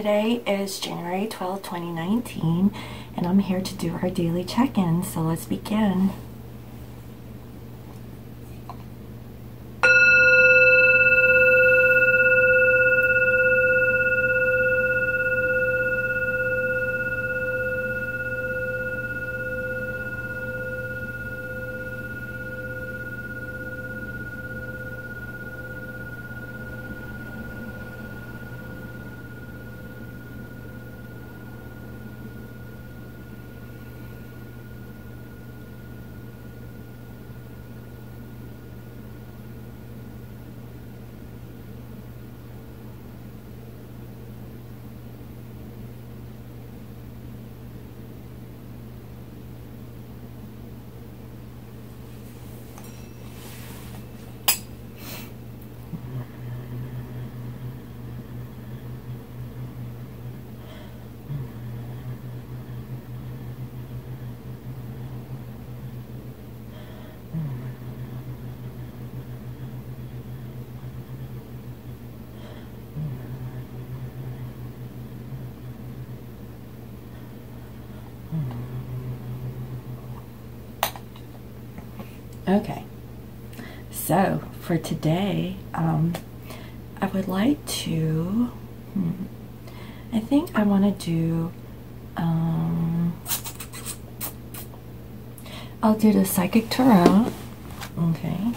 Today is January 12, 2019, and I'm here to do our daily check-in, so let's begin. Okay, so for today, I would like to, I think I want to do, I'll do the Psychic Tarot, okay.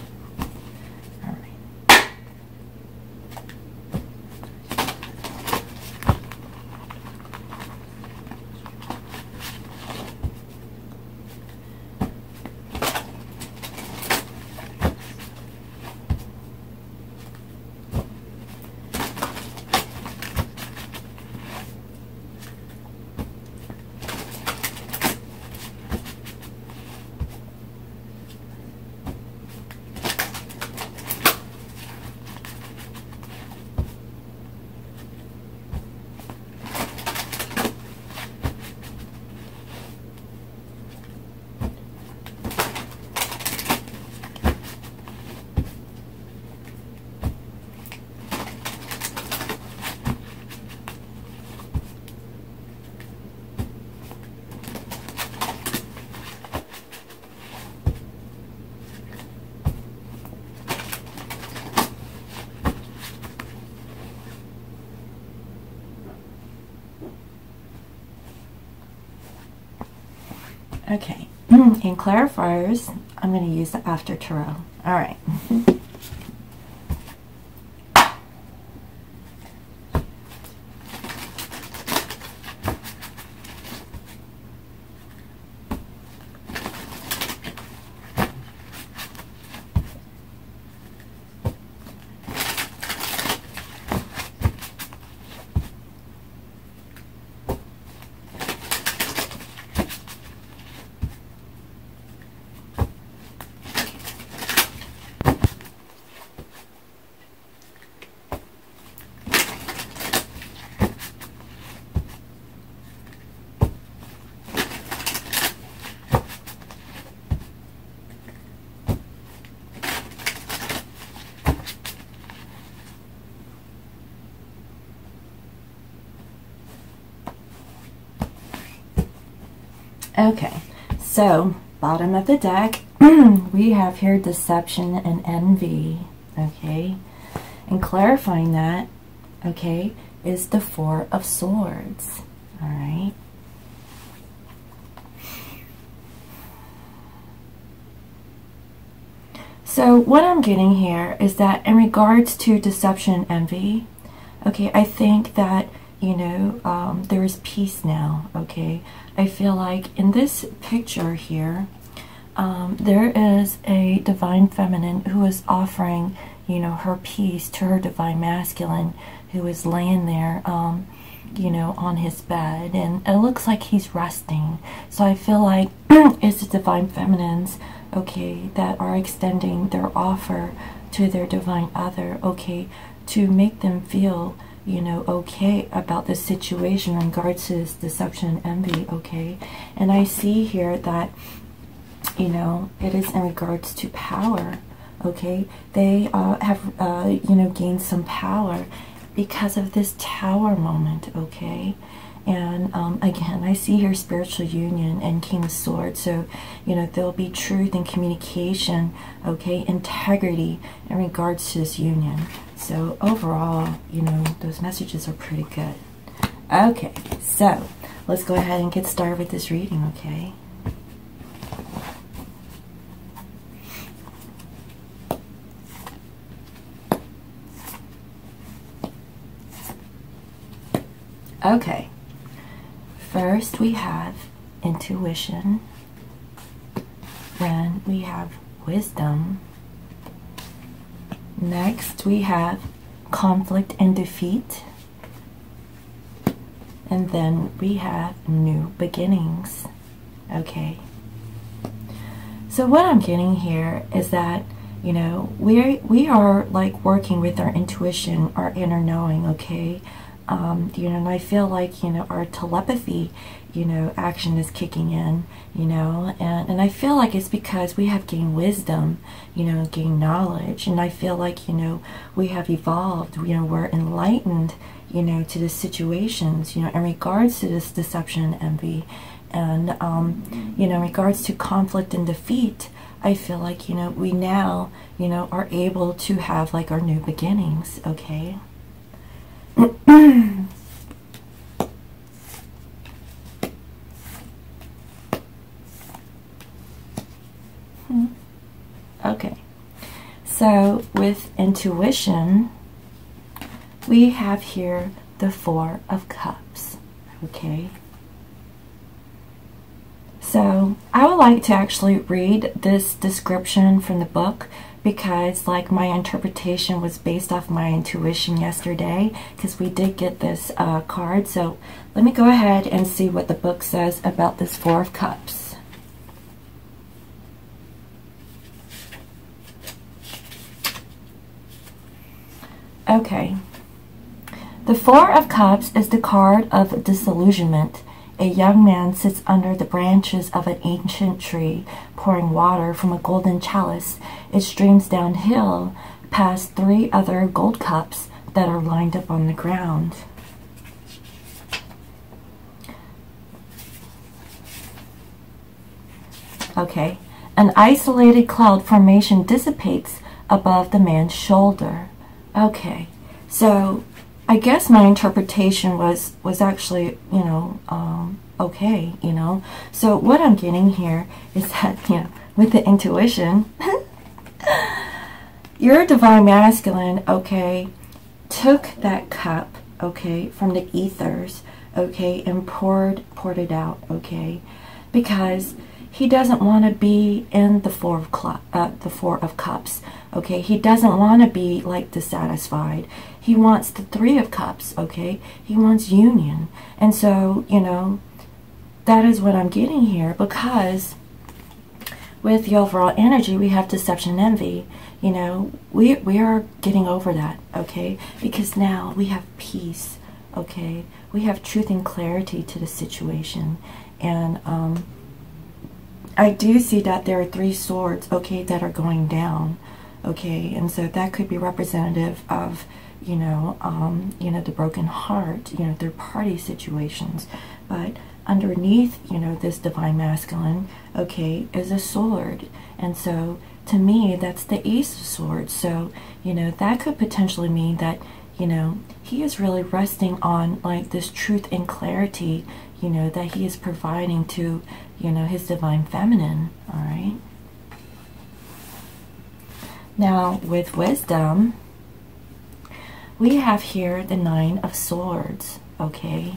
Okay, in clarifiers, I'm going to use the After Tarot. All right. Okay, so bottom of the deck, we have here deception and envy, okay? And clarifying that, okay, is the Four of Swords, all right? So what I'm getting here is that in regards to deception and envy, okay, I think that, you know, there is peace now, okay? I feel like in this picture here, there is a divine feminine who is offering, you know, her peace to her divine masculine who is laying there, you know, on his bed, and it looks like he's resting. So I feel like it's the divine feminines, okay, that are extending their offer to their divine other, okay, to make them feel, you know, okay about this situation in regards to this deception and envy, okay? And I see here that, you know, it is in regards to power, okay? They have, you know, gained some power because of this Tower moment, okay? And again, I see here spiritual union and King of Swords. So, you know, there'll be truth and communication, okay, integrity in regards to this union. So overall, you know, those messages are pretty good. Okay, so let's go ahead and get started with this reading, okay? Okay. First, we have intuition, then we have wisdom, next we have conflict and defeat, and then we have new beginnings. Okay, so what I'm getting here is that, you know, we are like working with our intuition, our inner knowing, okay? You know, and I feel like, you know, our telepathy, you know, action is kicking in, you know, and I feel like it's because we have gained wisdom, you know, gained knowledge, and I feel like, you know, we have evolved, you know, we're enlightened, you know, to the situations, you know, in regards to this deception and envy, and, you know, in regards to conflict and defeat, I feel like, you know, we now, you know, are able to have like our new beginnings, okay? Okay, so with intuition, we have here the Four of Cups, okay? So I would like to actually read this description from the book, because like my interpretation was based off my intuition yesterday, because we did get this card. So let me go ahead and see what the book says about this Four of Cups. Okay, the Four of Cups is the card of disillusionment. A young man sits under the branches of an ancient tree, pouring water from a golden chalice. It streams downhill past 3 other gold cups that are lined up on the ground. Okay, an isolated cloud formation dissipates above the man's shoulder. Okay, so I guess my interpretation was actually, you know, okay, you know. So what I'm getting here is that, you know, with the intuition, your divine masculine, okay, took that cup, okay, from the ethers, okay, and poured it out, okay, because he doesn't want to be in the Four of Cups, okay? He doesn't want to be like dissatisfied. He wants the Three of Cups, okay? He wants union. And so, you know, that is what I'm getting here, because with the overall energy, we have deception and envy. You know, we are getting over that, okay? Because now we have peace, okay? We have truth and clarity to the situation. And I do see that there are 3 swords, okay, that are going down, okay? And so that could be representative of, you know, the broken heart, you know, third-party situations. But underneath, you know, this divine masculine, okay, is a sword. And so to me, that's the Ace of Swords. So, you know, that could potentially mean that, you know, he is really resting on like this truth and clarity, you know, that he is providing to, you know, his divine feminine. All right. Now with wisdom, we have here the Nine of Swords. Okay.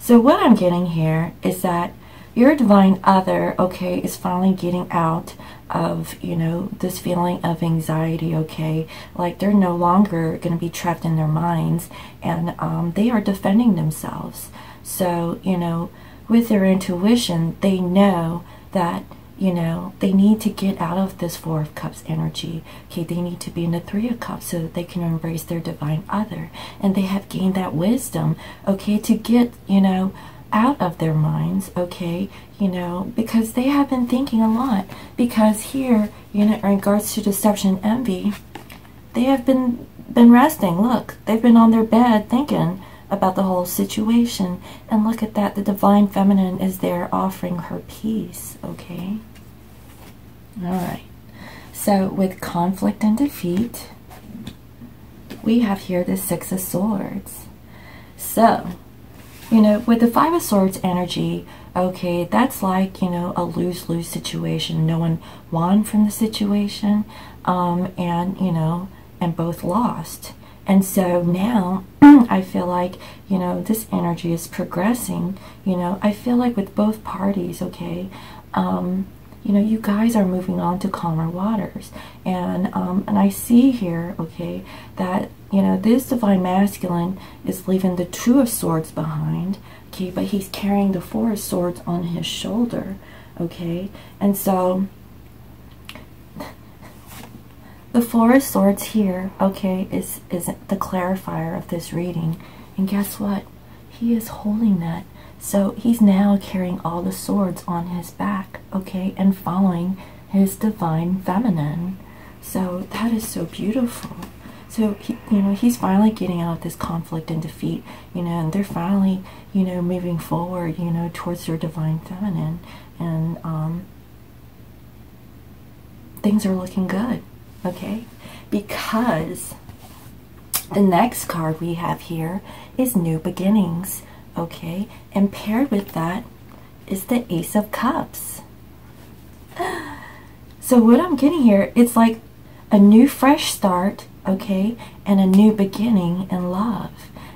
So what I'm getting here is that your divine other, okay, is finally getting out of, you know, this feeling of anxiety, okay? Like they're no longer going to be trapped in their minds, and they are defending themselves. So, you know, with their intuition, they know that, you know, they need to get out of this Four of Cups energy. Okay, they need to be in the Three of Cups so that they can embrace their divine other. And they have gained that wisdom, okay, to get, you know, out of their minds, okay, you know, because they have been thinking a lot. Because here, you know, in regards to deception, envy, they have been been resting. Look, they've been on their bed thinking about the whole situation. And look at that, the divine feminine is there offering her peace, okay? All right. So with conflict and defeat, we have here the Six of Swords. So, you know, with the Five of Swords energy, okay, that's like, you know, a lose-lose situation. No one won from the situation, and, you know, and both lost. And so now, I feel like, you know, this energy is progressing. You know, I feel like with both parties, okay, you know, you guys are moving on to calmer waters. And I see here, okay, that, you know, this divine masculine is leaving the Two of Swords behind, okay, but he's carrying the Four of Swords on his shoulder, okay? And so the Four of Swords here, okay, is the clarifier of this reading. And guess what? He is holding that. So he's now carrying all the swords on his back, okay, and following his divine feminine. So that is so beautiful. So, you know, he's finally getting out of this conflict and defeat, you know, and they're finally, you know, moving forward, you know, towards their divine feminine. And things are looking good, okay? Because the next card we have here is New Beginnings. Okay, and paired with that is the Ace of Cups. So what I'm getting here, it's like a new fresh start, okay, and a new beginning in love.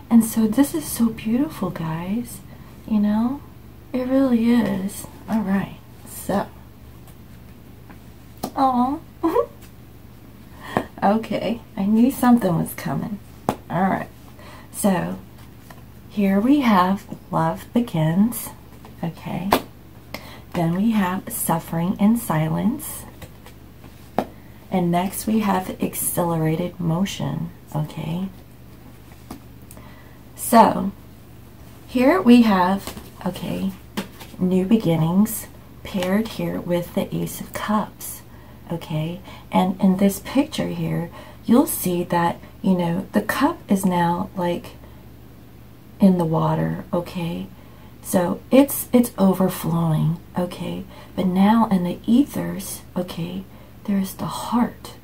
And so this is so beautiful, guys. You know, it really is. All right, so. Oh. Okay, I knew something was coming. All right, so here we have Love Begins, okay. Then we have Suffering in Silence. And next we have Accelerated Motion, okay. So, here we have, okay, New Beginnings paired here with the Ace of Cups, okay. And in this picture here, you'll see that, you know, the cup is now like in the water, okay, so it's overflowing, okay, but now in the ethers, okay, there's the heart,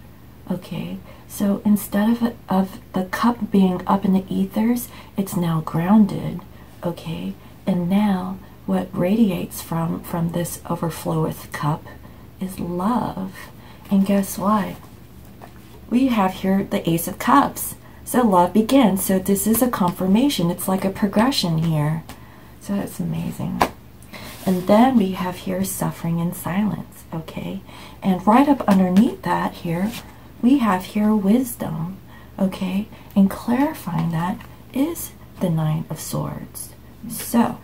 okay, so instead of the cup being up in the ethers, it's now grounded, okay, and now what radiates from this overfloweth cup is love. And guess what, we have here the Ace of Cups. So love begins. So this is a confirmation. It's like a progression here. So that's amazing. And then we have here Suffering in Silence. Okay. And right up underneath that here, we have here Wisdom. Okay. And clarifying that is the Nine of Swords. So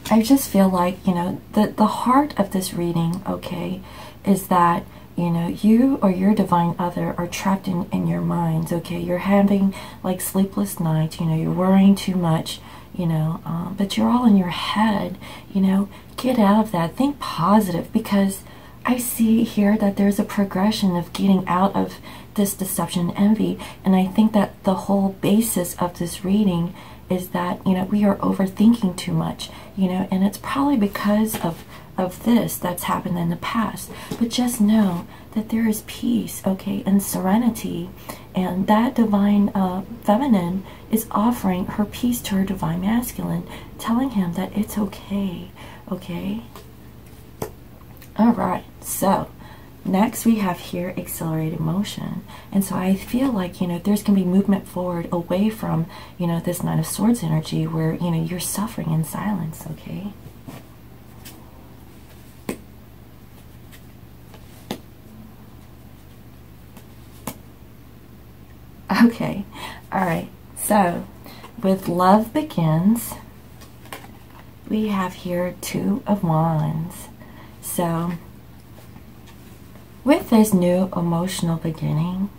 I just feel like, you know, the heart of this reading, okay, is that, you know, you or your divine other are trapped in your minds, okay? You're having like sleepless nights, you know, you're worrying too much, you know, but you're all in your head, you know. Get out of that. Think positive, because I see here that there's a progression of getting out of this deception and envy. And I think that the whole basis of this reading is that, you know, we are overthinking too much, you know, and it's probably because of this that's happened in the past. But just know that there is peace, okay, and serenity, and that divine feminine is offering her peace to her divine masculine, telling him that it's okay, okay. All right, so next we have here Accelerated Motion. And so I feel like, you know, there's gonna be movement forward away from, you know, this Nine of Swords energy where, you know, you're suffering in silence, okay. Okay, all right, so with Love Begins, we have here Two of Wands. So with this new emotional beginning,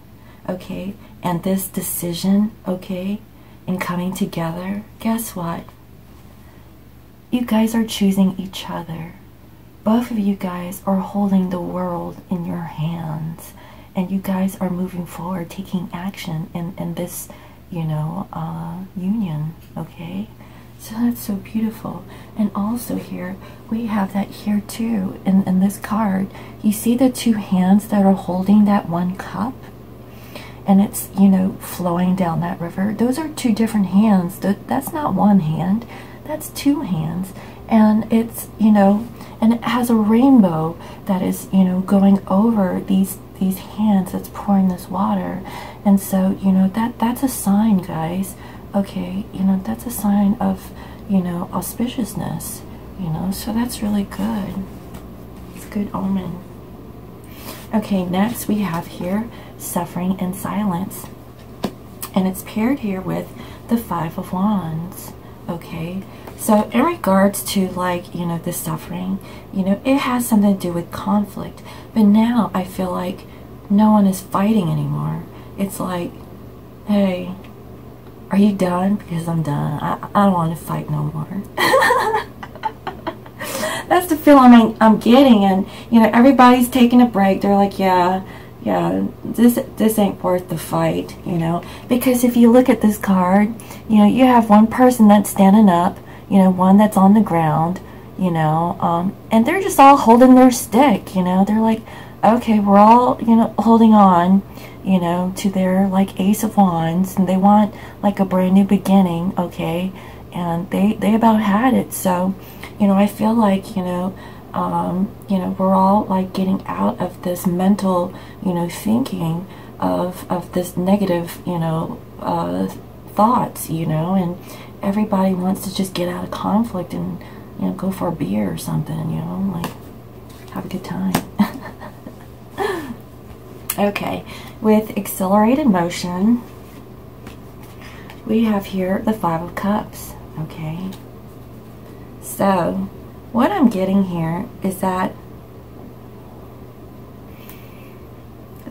okay, and this decision, okay, and coming together, guess what? You guys are choosing each other. Both of you guys are holding the world in your hands. and you guys are moving forward, taking action in this, you know, union, okay? So that's so beautiful. And also here, we have that here too, in this card. You see the two hands that are holding that one cup? And it's, you know, flowing down that river. Those are two different hands. That's not one hand. That's two hands. And it's, you know, and it has a rainbow that is, you know, going over these hands that's pouring this water. And so, you know, that's a sign, guys. Okay, you know, that's a sign of, you know, auspiciousness, you know, so that's really good. It's a good omen. Okay, next we have here suffering and silence, and it's paired here with the Five of Wands. Okay, so in regards to, like, you know, the suffering, you know, it has something to do with conflict, but now I feel like no one is fighting anymore. It's like, hey, are you done? Because I'm done. I don't want to fight no more. That's the feeling I'm getting. And, you know, everybody's taking a break. They're like, yeah, this ain't worth the fight, you know. Because if you look at this card, you know, you have one person that's standing up, you know, one that's on the ground, you know, and they're just all holding their stick, you know. They're like, okay, we're all, you know, holding on, you know, to their, like, Ace of Wands, and they want, like, a brand new beginning, okay, and they about had it. So, you know, I feel like, you know, we're all, like, getting out of this mental, you know, thinking of this negative, you know, thoughts, you know, and everybody wants to just get out of conflict and, you know, go for a beer or something, you know, like, have a good time. Okay, with accelerated motion, we have here the Five of Cups, okay? So, what I'm getting here is that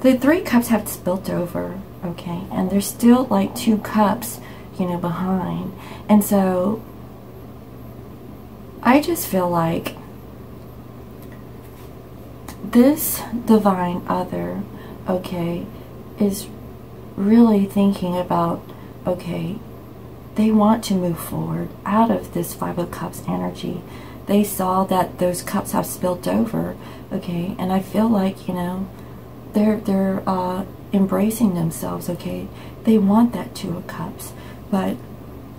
the Three Cups have spilt over, okay? And there's still, like, two cups, you know, behind. And so, I just feel like this divine other, okay, is really thinking about, okay, they want to move forward out of this Five of Cups energy. They saw that those cups have spilt over, okay, and I feel like, you know, they're embracing themselves, okay. They want that Two of Cups, but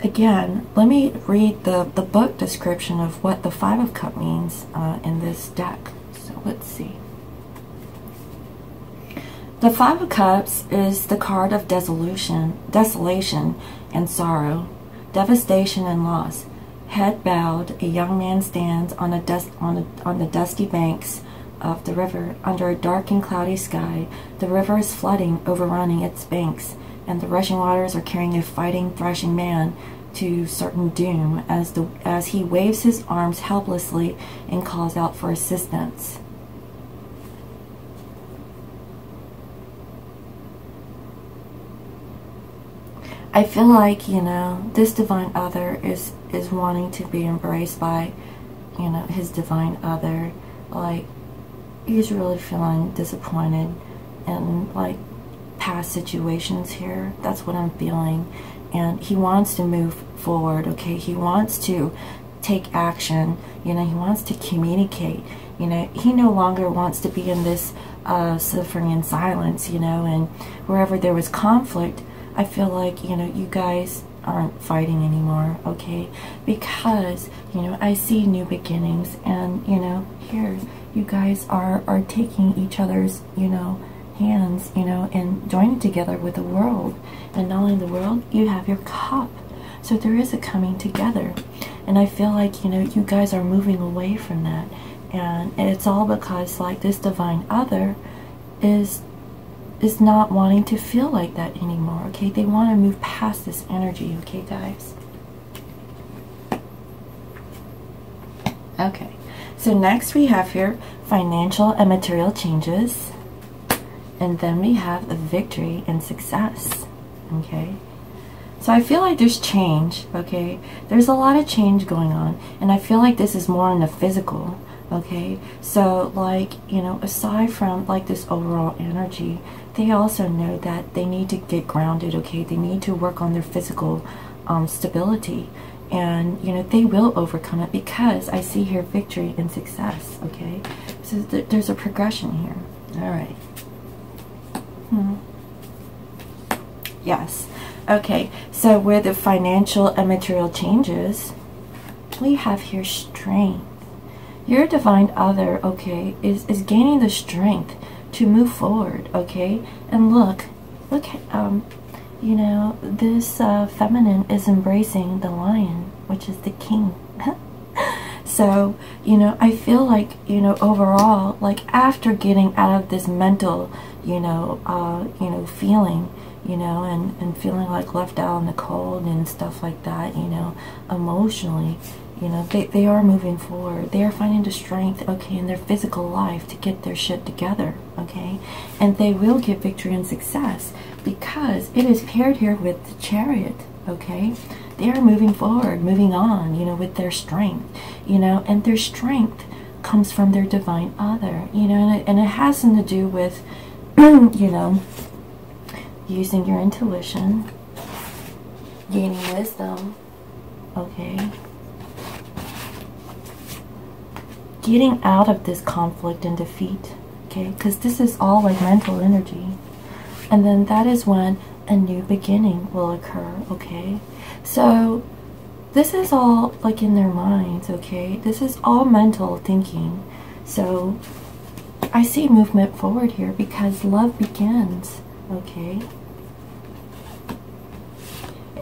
again, let me read the book description of what the Five of Cups means in this deck. So let's see. The Five of Cups is the card of desolation and sorrow, devastation and loss. Head bowed, a young man stands on the dusty banks of the river. Under a dark and cloudy sky, the river is flooding, overrunning its banks, and the rushing waters are carrying a fighting, thrashing man to certain doom as he waves his arms helplessly and calls out for assistance. I feel like, you know, this divine other is wanting to be embraced by, you know, his divine other. Like, he's really feeling disappointed in, like, past situations here. That's what I'm feeling. And he wants to move forward, okay? He wants to take action. You know, he wants to communicate. You know, he no longer wants to be in this suffering and silence, you know, and wherever there was conflict, I feel like, you know, you guys aren't fighting anymore, okay? Because, you know, I see new beginnings, and, you know, here, you guys are taking each other's, you know, hands, you know, and joining together with the world. And not only the world, you have your cup. So there is a coming together. And I feel like, you know, you guys are moving away from that. And it's all because, like, this divine other is not wanting to feel like that anymore, okay? They want to move past this energy, okay, guys? Okay, so next we have here financial and material changes, and then we have a victory and success, okay? So I feel like there's change, okay? There's a lot of change going on, and I feel like this is more in the physical, Okay, so like, you know, aside from like this overall energy, they also know that they need to get grounded. Okay, they need to work on their physical stability, and you know, they will overcome it, because I see here victory and success. Okay, so there's a progression here. All right. Yes. Okay, so with the financial and material changes, we have here strength. Your divine other, okay, is gaining the strength to move forward. Okay, and look at, you know, this feminine is embracing the lion, which is the king. So, you know, I feel like, you know, overall, like after getting out of this mental, you know, feeling, you know, and feeling like left out in the cold and stuff like that, you know, emotionally, you know, they are moving forward. They are finding the strength, okay, in their physical life to get their shit together, okay? And they will get victory and success, because it is paired here with the Chariot, okay? They are moving forward, moving on, you know, with their strength, you know, and their strength comes from their divine other, you know, and it has something to do with, you know, using your intuition, gaining wisdom, okay? Getting out of this conflict and defeat, okay? Because this is all like mental energy. And then that is when a new beginning will occur, okay? So this is all like in their minds, okay? This is all mental thinking. So I see movement forward here, because love begins, okay?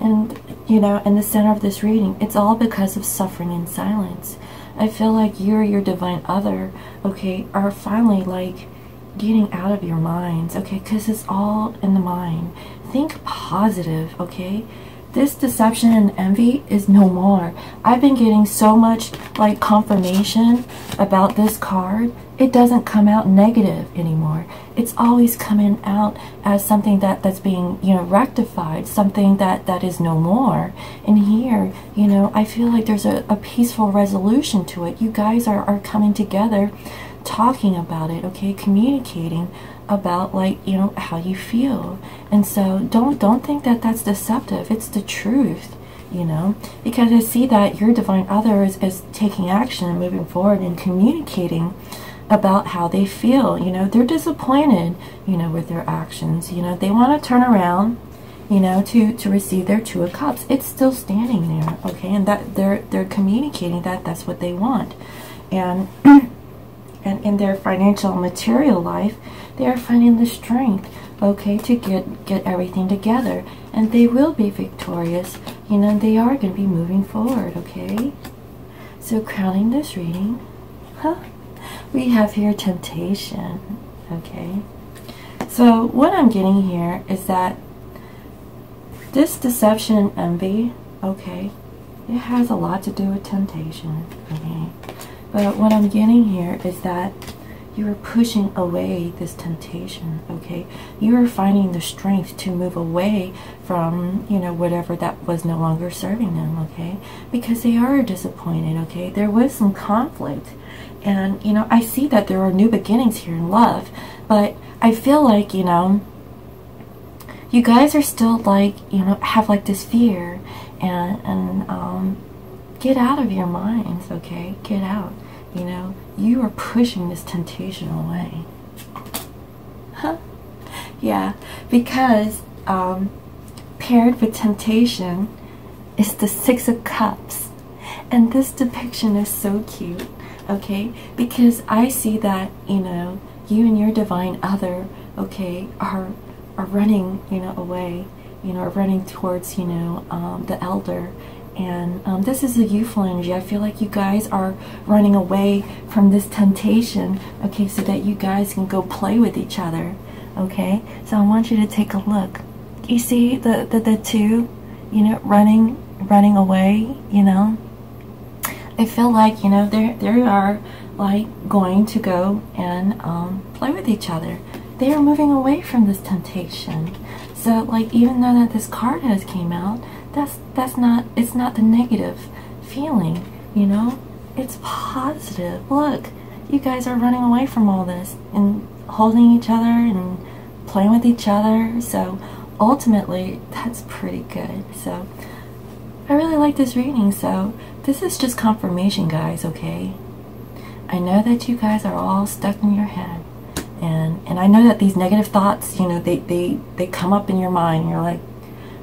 And, you know, in the center of this reading, it's all because of suffering in silence. I feel like you or your divine other, okay, are finally like getting out of your minds, okay, because it's all in the mind. Think positive, okay? This deception and envy is no more. I've been getting so much like confirmation about this card. It doesn't come out negative anymore. It's always coming out as something that's being, you know, rectified, something that is no more. And here, you know, I feel like there's a peaceful resolution to it. You guys are coming together, talking about it, okay, communicating about, like, you know, how you feel. And so don't think that that's deceptive. It's the truth, you know, because I see that your divine other is taking action and moving forward and communicating about how they feel. You know, they're disappointed, you know, with their actions. You know, they want to turn around, you know, to receive their Two of Cups. It's still standing there, okay, and that they're communicating that that's what they want. And and in their financial and material life, they are finding the strength, okay, to get everything together, and they will be victorious. You know, they are going to be moving forward, okay? So crowning this reading, we have here temptation, okay? So what I'm getting here is that this deception and envy, okay, it has a lot to do with temptation, okay? But what I'm getting here is that you are pushing away this temptation, okay? You are finding the strength to move away from, you know, whatever that was no longer serving them, okay? Because they are disappointed, okay? There was some conflict. And, you know, I see that there are new beginnings here in love. But I feel like, you know, you guys are still like, you know, have like this fear. And get out of your minds, okay? Get out. You know, you are pushing this temptation away. Yeah, because paired with temptation is the Six of Cups. And this depiction is so cute, okay? Because I see that, you know, you and your divine other, okay, are running, you know, away, you know, are running towards, you know, the elder. And this is a youthful energy. I feel like you guys are running away from this temptation, okay, so that you guys can go play with each other, okay? So I want you to take a look. You see the two, you know, running away, you know? I feel like, you know, they are like going to go and play with each other. They are moving away from this temptation. So like, even though that this card has came out, that's not, it's not the negative feeling, you know, it's positive. Look, you guys are running away from all this and holding each other and playing with each other. So ultimately, that's pretty good. So I really like this reading. So this is just confirmation, guys, okay? I know that you guys are all stuck in your head. And I know that these negative thoughts, you know, they come up in your mind. And you're like,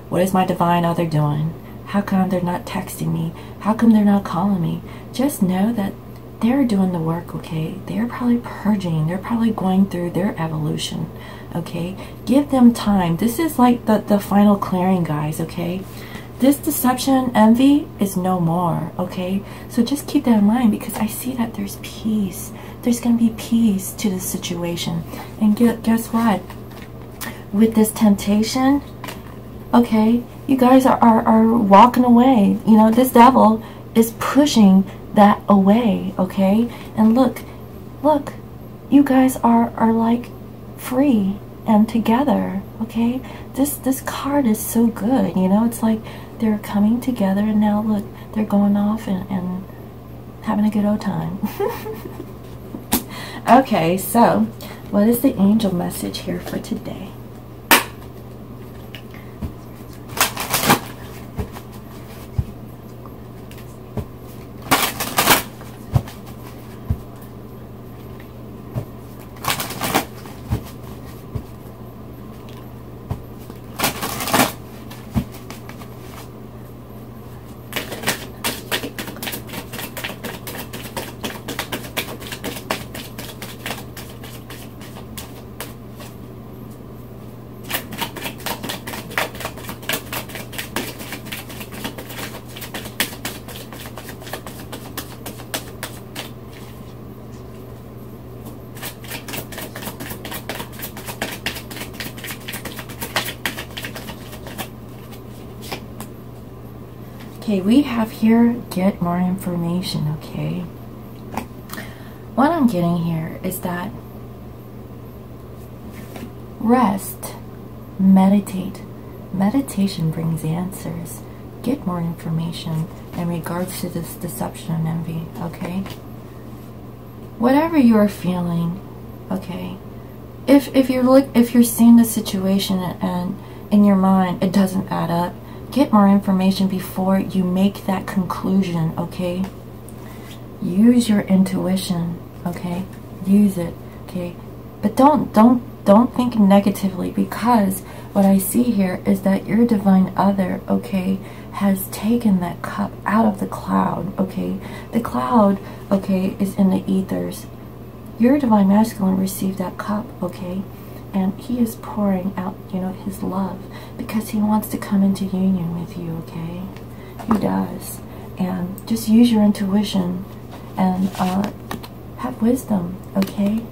what is my divine other doing? How come they're not texting me? How come they're not calling me? Just know that they're doing the work, okay? They're probably purging. They're probably going through their evolution, okay? Give them time. This is like the final clearing, guys, okay? This deception, envy is no more, okay? So just keep that in mind, because I see that there's peace. There's going to be peace to this situation. And guess what? With this temptation, okay, you guys are walking away. You know, this devil is pushing that away, okay? And look, you guys are like free and together, okay? This card is so good, you know? It's like they're coming together, and now look, they're going off and having a good old time. Okay, so what is the angel message here for today? Okay, we have here, get more information, okay? What I'm getting here is that rest, meditate. Meditation brings answers. Get more information in regards to this deception and envy, okay? Whatever you are feeling, okay? If you're seeing the situation and in your mind it doesn't add up, get more information before you make that conclusion, okay? Use your intuition, okay? Use it, okay? But don't think negatively, because what I see here is that your divine other, okay, has taken that cup out of the cloud, okay? The cloud, okay, is in the ethers. Your divine masculine received that cup, okay? And he is pouring out, you know, his love, because he wants to come into union with you, okay? He does. And just use your intuition and have wisdom, okay?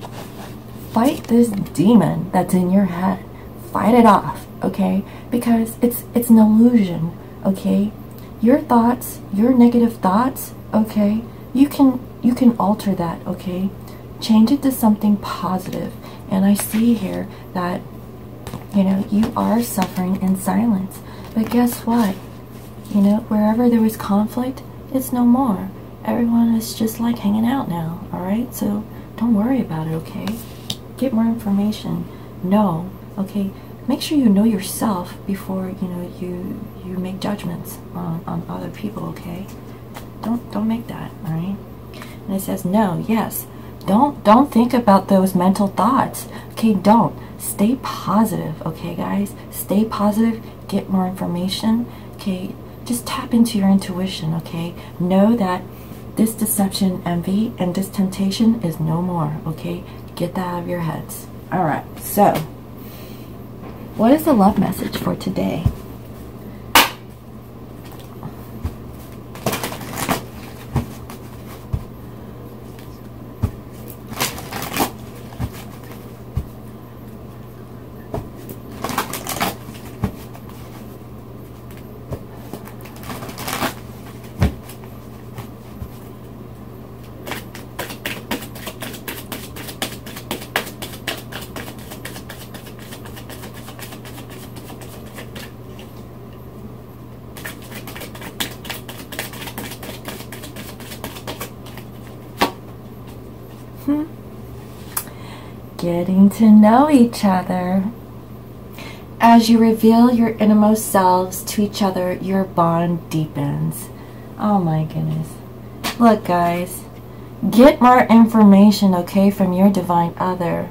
Fight this demon that's in your head. Fight it off, okay? Because it's an illusion, okay? Your thoughts, your negative thoughts, okay? You can alter that, okay? Change it to something positive. And I see here that, you know, you are suffering in silence. But guess what? You know, wherever there was conflict, it's no more. Everyone is just like hanging out now, alright? So don't worry about it, okay? Get more information. Know, okay? Make sure you know yourself before, you know, you make judgments on other people, okay? Don't make that, alright? And it says no, yes. Don't think about those mental thoughts. Okay, don't. Stay positive, okay, guys? Stay positive. Get more information. Okay, just tap into your intuition, okay? Know that this deception, envy, and this temptation is no more, okay? Get that out of your heads. All right, so what is the love message for today? getting to know each other. As you reveal your innermost selves to each other, your bond deepens. Oh my goodness. Look, guys, get more information, okay, from your divine other.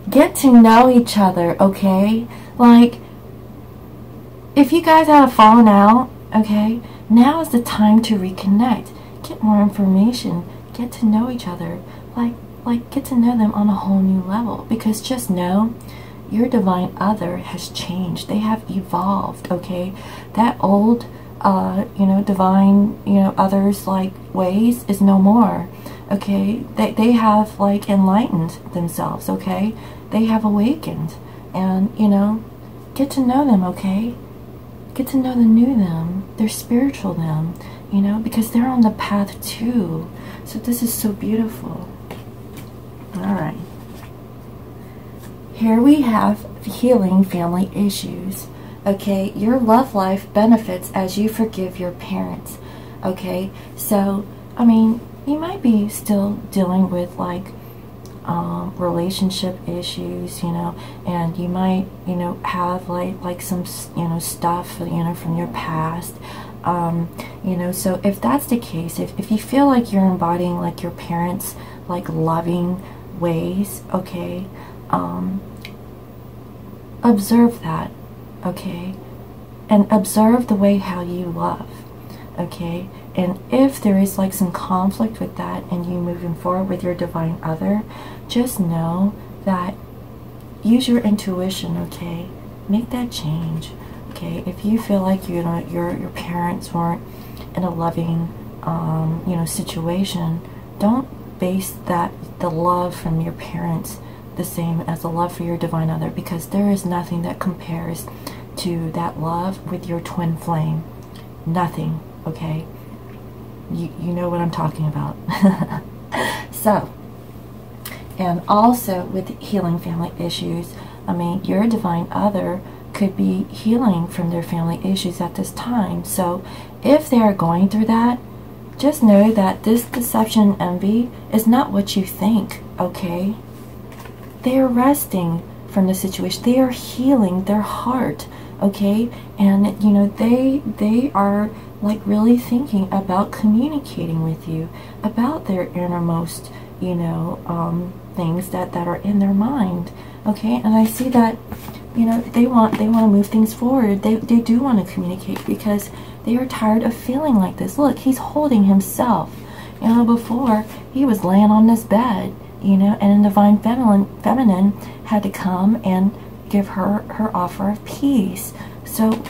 Get to know each other, okay? Like, if you guys have fallen out, okay, now is the time to reconnect. Get more information. Get to know each other. Like get to know them on a whole new level. Because just know, your divine other has changed. They have evolved, okay? That old, divine, others, like, ways is no more, okay? They have, like, enlightened themselves, okay? They have awakened. And, get to know them, okay? Get to know the new them, their spiritual them, because they're on the path too. So this is so beautiful. All right. Here we have healing family issues. Okay, your love life benefits as you forgive your parents. Okay, so, I mean, you might be still dealing with, like, relationship issues, and you might, have, like some, stuff, from your past. So if that's the case, if you feel like you're embodying, like, your parents', like, loving ways, okay, observe that, okay, and observe the way how you love, okay, and if there is, like, some conflict with that and you moving forward with your divine other, just know that use your intuition, okay, make that change, okay. If you feel like, your parents weren't in a loving, situation, don't base the love from your parents the same as the love for your divine other, because there is nothing that compares to that love with your twin flame. Nothing, okay? You know what I'm talking about. So, and also with healing family issues, I mean, your divine other could be healing from their family issues at this time. So if they are going through that, just know that this deception envy is not what you think, okay? They are resting from the situation. They are healing their heart, okay? And, they are, like, really thinking about communicating with you about their innermost, things that are in their mind, okay? And I see that, they want to move things forward. They do want to communicate because they are tired of feeling like this. Look, he's holding himself. Before he was laying on this bed, and the divine feminine had to come and give her offer of peace. So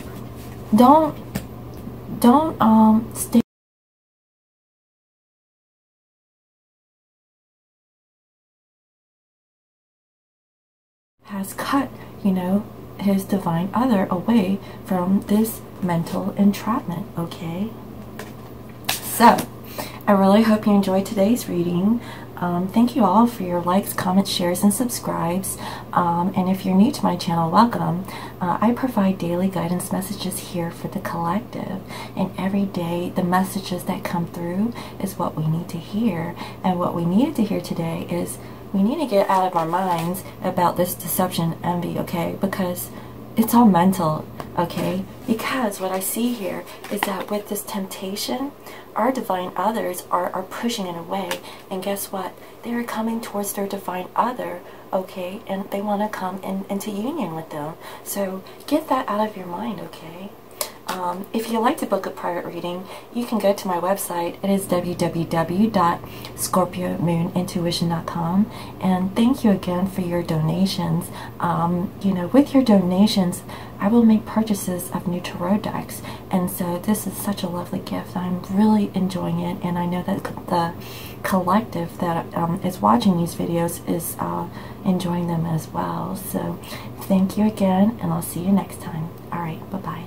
don't stay has cut, his divine other away from this mental entrapment, okay? So, I really hope you enjoyed today's reading. Thank you all for your likes, comments, shares, and subscribes. And if you're new to my channel, welcome. I provide daily guidance messages here for the collective. And every day, the messages that come through is what we need to hear. And what we needed to hear today is we need to get out of our minds about this deception envy, okay? Because it's all mental, okay? Because what I see here is that with this temptation, our divine others are pushing it away. And guess what? They are coming towards their divine other, okay? And they want to come into union with them. So get that out of your mind, okay? If you'd like to book a private reading, you can go to my website. It is www.scorpiomoonintuition.com. And thank you again for your donations. With your donations, I will make purchases of new tarot decks. And so this is such a lovely gift. I'm really enjoying it. And I know that the collective that is watching these videos is enjoying them as well. So thank you again, and I'll see you next time. All right, bye-bye.